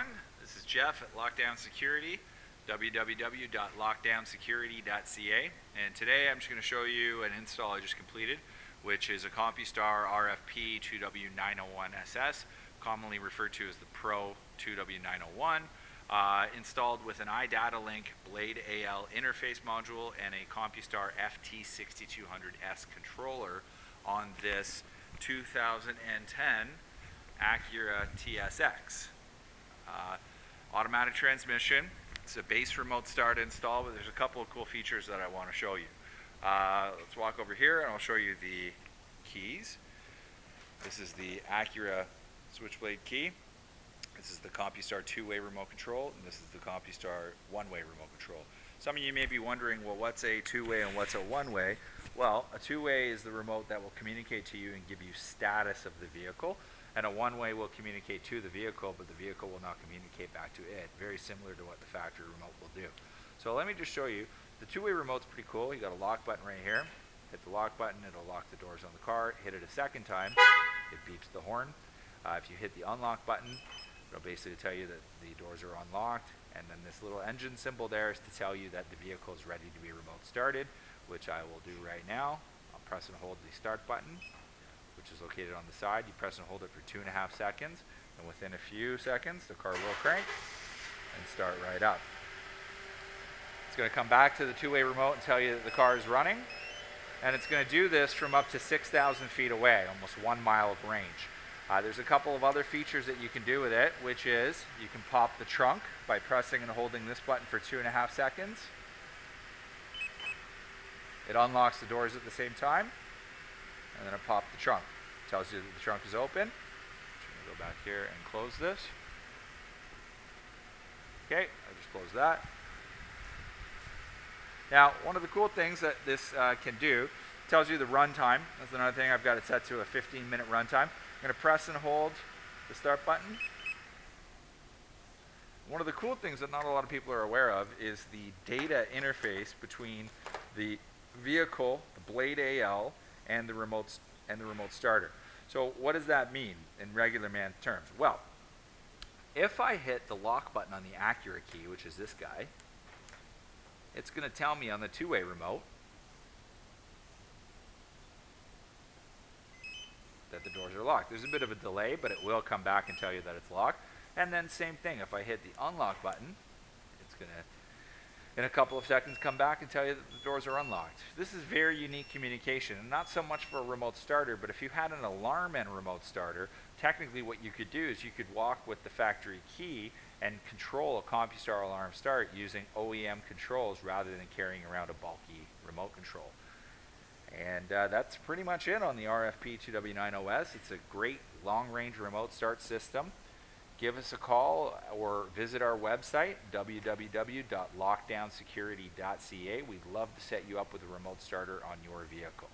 everyone. This is Jeff at Lockdown Security, www.lockdownsecurity.ca, and today I'm just going to show you an install I just completed, which is a Compustar RFP 2W901SS, commonly referred to as the Pro 2W901, installed with an iDataLink Blade AL interface module and a Compustar FT6200S controller on this 2010 Acura TSX. Automatic transmission. It's a base remote start install, but there's a couple of cool features that I want to show you. Let's walk over here and I'll show you the keys. This is the Acura switchblade key. This is the Compustar two-way remote control, and this is the Compustar one-way remote control. Some of you may be wondering, well, what's a two-way and what's a one-way? Well, a two-way is the remote that will communicate to you and give you status of the vehicle, and a one-way will communicate to the vehicle, but the vehicle will not communicate back to it. Very similar to what the factory remote will do. So let me just show you. The two-way remote's pretty cool. You got a lock button right here. Hit the lock button, it'll lock the doors on the car. Hit it a second time, it beeps the horn. If you hit the unlock button, it'll basically tell you that the doors are unlocked, and then this little engine symbol there is to tell you that the vehicle is ready to be remote started, which I will do right now. I'll press and hold the start button, which is located on the side. You press and hold it for 2.5 seconds, and within a few seconds the car will crank and start right up. It's going to come back to the two-way remote and tell you that the car is running, and it's going to do this from up to 6,000 feet away, almost 1 mile of range. There's a couple of other features that you can do with it, which is you can pop the trunk by pressing and holding this button for 2.5 seconds. It unlocks the doors at the same time, and then it pops the trunk. It tells you that the trunk is open. I'm just going to go back here and close this. Okay, I just closed that. Now, one of the cool things that this can do, tells you the run time. That's another thing. I've got it set to a 15-minute run time. I'm going to press and hold the start button. One of the cool things that not a lot of people are aware of is the data interface between the vehicle, the Blade AL, and the remote starter. So what does that mean in regular man terms? Well, if I hit the lock button on the Acura key, which is this guy, it's going to tell me on the two-way remote that the doors are locked. There's a bit of a delay, but it will come back and tell you that it's locked. And then same thing, if I hit the unlock button, it's going to, in a couple of seconds, come back and tell you that the doors are unlocked. This is very unique communication, and not so much for a remote starter, but if you had an alarm and remote starter, technically what you could do is you could walk with the factory key and control a Compustar alarm start using OEM controls rather than carrying around a bulky remote control. And that's pretty much it on the RFP 2W901S. It's a great long-range remote start system. Give us a call or visit our website, www.lockdownsecurity.ca. We'd love to set you up with a remote starter on your vehicle.